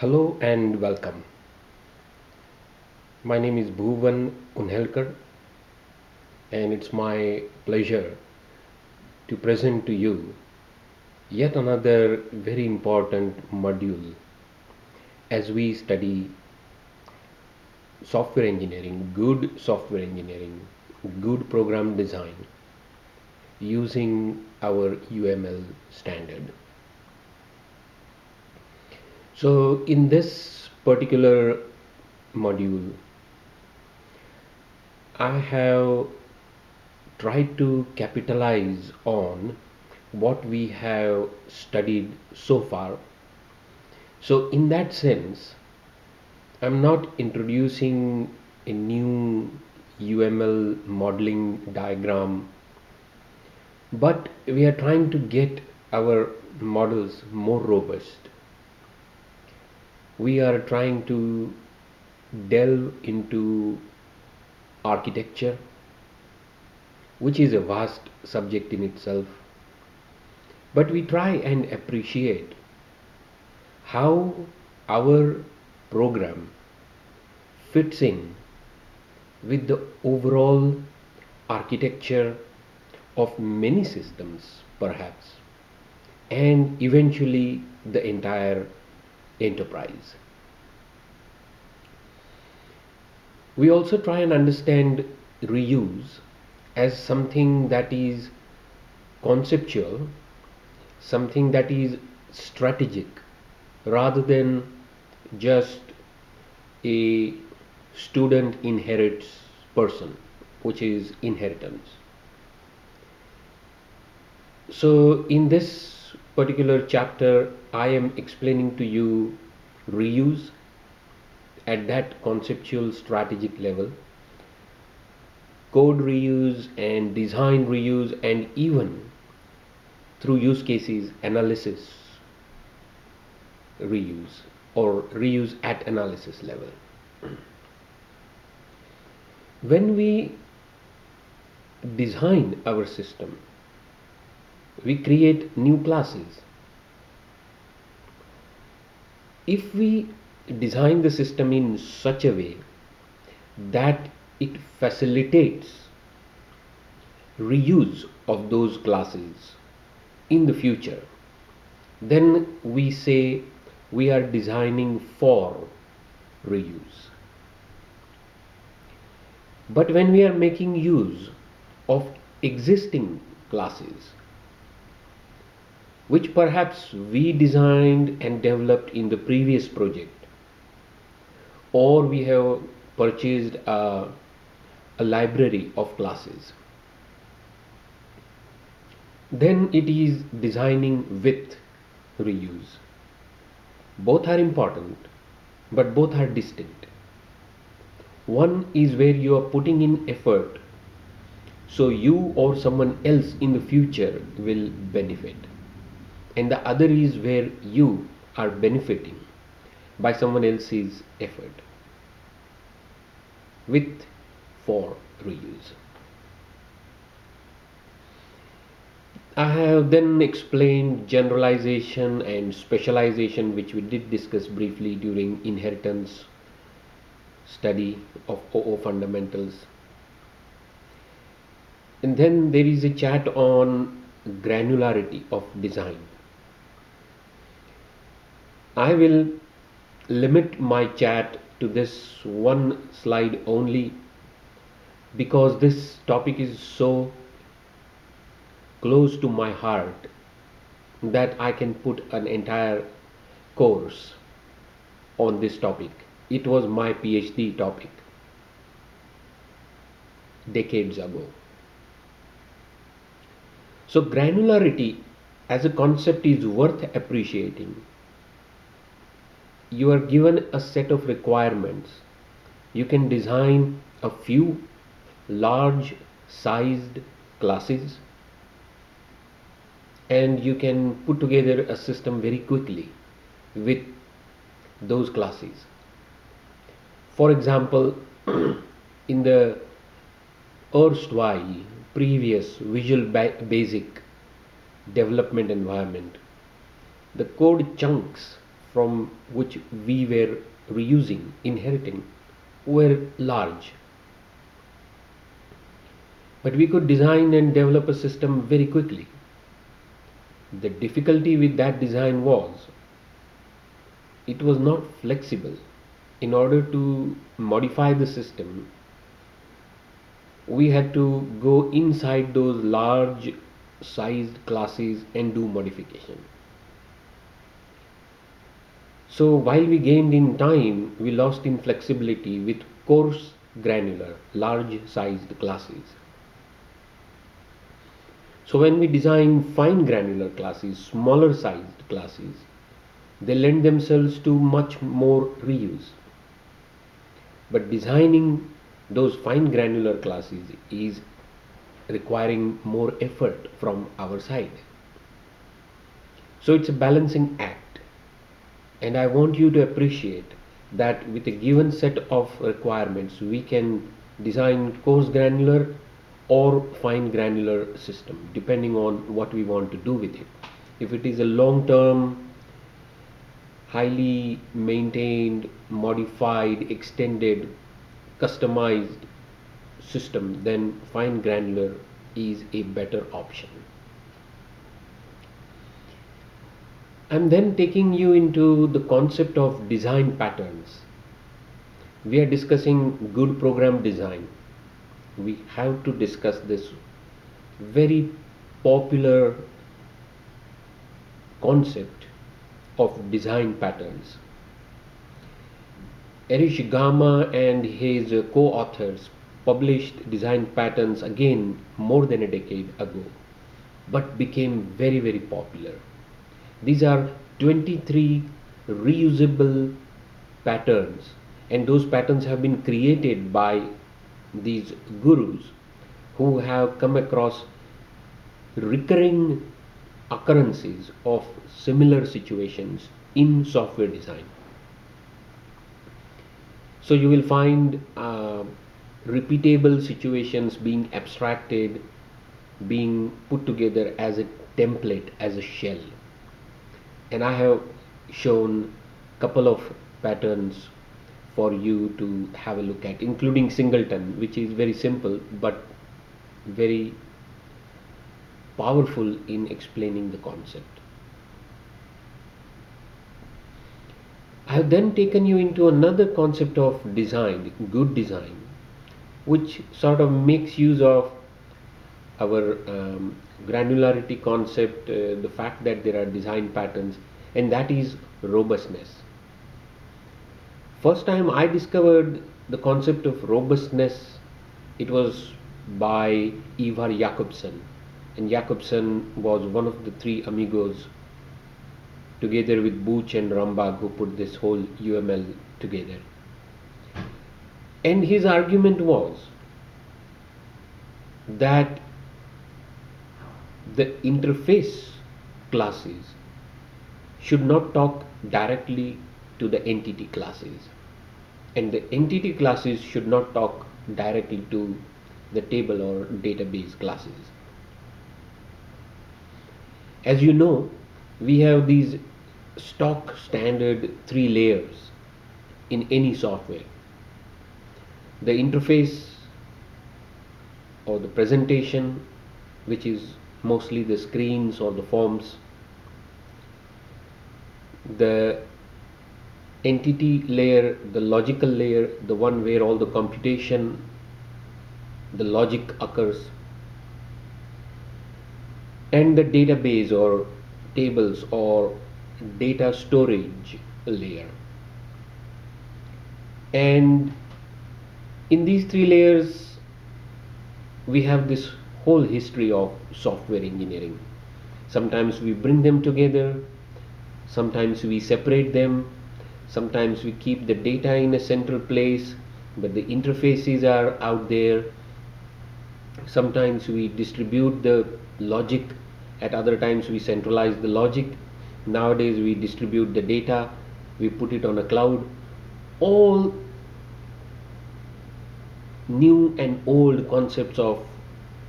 Hello and welcome. My name is Bhuvan Unhelkar, and it's my pleasure to present to you yet another very important module as we study software engineering, good program design using our UML standard. So in this particular module, I have tried to capitalize on what we have studied so far. So in that sense, I'm not introducing a new UML modeling diagram, but we are trying to get our models more robust. We are trying to delve into architecture, which is a vast subject in itself, but we try and appreciate how our program fits in with the overall architecture of many systems, perhaps, and eventually the entire enterprise. We also try and understand reuse as something that is conceptual, something that is strategic, rather than just a student inherits person, which is inheritance. So in this particular chapter, I am explaining to you reuse at that conceptual strategic level, code reuse and design reuse, and even through use cases analysis reuse or reuse at analysis level. When we design our system, we create new classes. If we design the system in such a way that it facilitates reuse of those classes in the future, then we say we are designing for reuse. But when we are making use of existing classes, which perhaps we designed and developed in the previous project, or we have purchased a library of classes, then it is designing with reuse. Both are important, but both are distinct. One is where you are putting in effort so you or someone else in the future will benefit, and the other is where you are benefiting by someone else's effort with for reuse. I have then explained generalization and specialization, which we did discuss briefly during inheritance study of OO fundamentals. And then there is a chat on granularity of design. I will limit my chat to this one slide only because this topic is so close to my heart that I can put an entire course on this topic. It was my PhD topic decades ago. So granularity as a concept is worth appreciating. You are given a set of requirements. You can design a few large sized classes, and you can put together a system very quickly with those classes. For example, in the erstwhile previous Visual Basic development environment, the code chunks from which we were inheriting, were large. But we could design and develop a system very quickly. The difficulty with that design was it was not flexible. In order to modify the system, we had to go inside those large sized classes and do modification. So while we gained in time, we lost in flexibility with coarse granular, large sized classes. So when we design fine granular classes, smaller sized classes, they lend themselves to much more reuse. But designing those fine granular classes is requiring more effort from our side. So it's a balancing act. And I want you to appreciate that with a given set of requirements, we can design coarse granular or fine granular system depending on what we want to do with it. If it is a long-term, highly maintained, modified, extended, customized system, then fine granular is a better option. I'm then taking you into the concept of design patterns. We are discussing good program design. We have to discuss this very popular concept of design patterns. Erich Gama and his co-authors published design patterns again more than a decade ago, but became very, very popular. These are 23 reusable patterns, and those patterns have been created by these gurus who have come across recurring occurrences of similar situations in software design. So you will find repeatable situations being abstracted, being put together as a template, as a shell. And I have shown a couple of patterns for you to have a look at, including singleton, which is very simple but very powerful in explaining the concept. I have then taken you into another concept of design, good design, which sort of makes use of our granularity concept, the fact that there are design patterns, and that is robustness. First time I discovered the concept of robustness, it was by Ivar Jakobsen, and Jakobsen was one of the three amigos together with Booch and Rambag who put this whole UML together. And his argument was that the interface classes should not talk directly to the entity classes, and the entity classes should not talk directly to the table or database classes. As you know, we have these stock standard 3 layers in any software: the interface or the presentation, which is mostly the screens or the forms; the entity layer, the logical layer, the one where all the computation, the logic occurs; and the database or tables or data storage layer. And in these 3 layers we have this whole history of software engineering. Sometimes we bring them together, sometimes we separate them, sometimes we keep the data in a central place but the interfaces are out there. Sometimes we distribute the logic, at other times we centralize the logic. Nowadays we distribute the data, we put it on a cloud. All new and old concepts of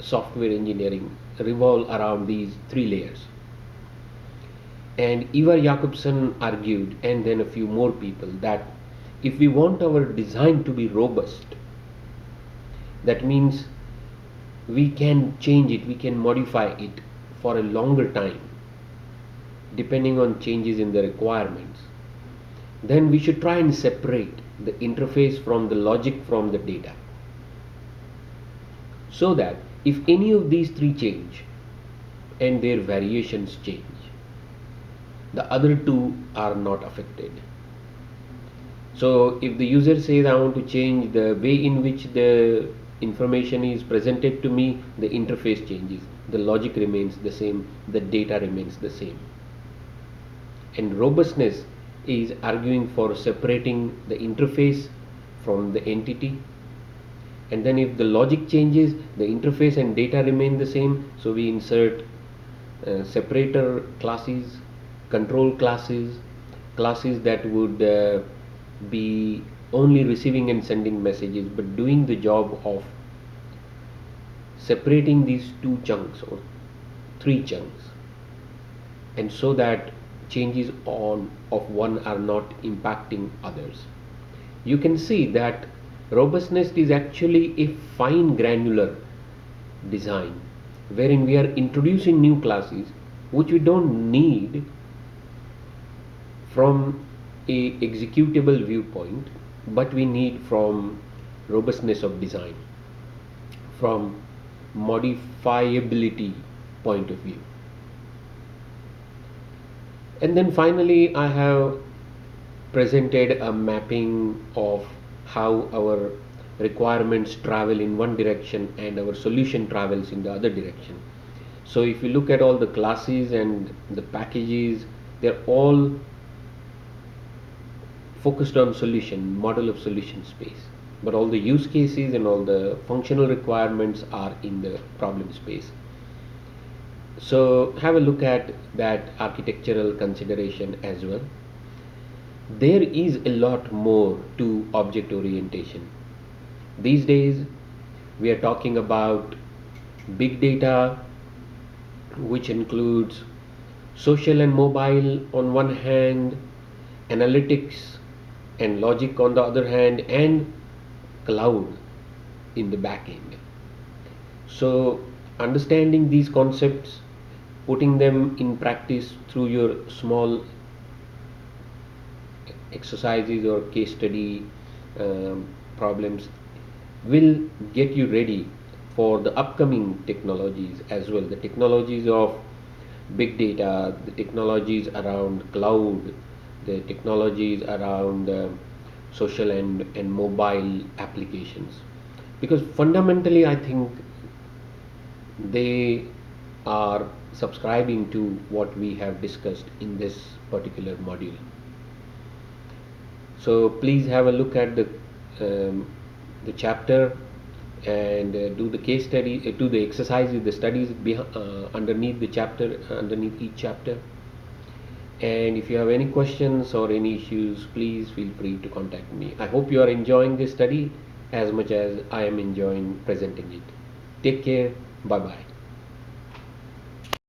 software engineering revolve around these 3 layers. And Ivar Jakobsen argued, and then a few more people, that if we want our design to be robust, that means we can change it, we can modify it for a longer time depending on changes in the requirements, then we should try and separate the interface from the logic from the data, so that if any of these three change and their variations change, the other two are not affected. So if the user says I want to change the way in which the information is presented to me, the interface changes, the logic remains the same, the data remains the same. And robustness is arguing for separating the interface from the entity, and then if the logic changes, the interface and data remain the same, so we insert separator classes, control classes, classes that would be only receiving and sending messages, but doing the job of separating these two chunks or three chunks, and so that changes of one are not impacting others. You can see that robustness is actually a fine granular design, wherein we are introducing new classes which we don't need from a executable viewpoint, but we need from robustness of design, from modifiability point of view. And then finally I have presented a mapping of how our requirements travel in one direction and our solution travels in the other direction. So if you look at all the classes and the packages, they're all focused on solution, model of solution space, but all the use cases and all the functional requirements are in the problem space. So have a look at that architectural consideration as well. There is a lot more to object orientation. These days we are talking about big data, which includes social and mobile on one hand, analytics and logic on the other hand, and cloud in the back end. So understanding these concepts, putting them in practice through your small exercises or case study problems will get you ready for the upcoming technologies as well, the technologies of big data, the technologies around cloud, the technologies around social and mobile applications, because fundamentally I think they are subscribing to what we have discussed in this particular module. So please have a look at the chapter and do the case study, do the exercises, the studies underneath the chapter, underneath each chapter. And if you have any questions or any issues, please feel free to contact me. I hope you are enjoying this study as much as I am enjoying presenting it. Take care. Bye bye.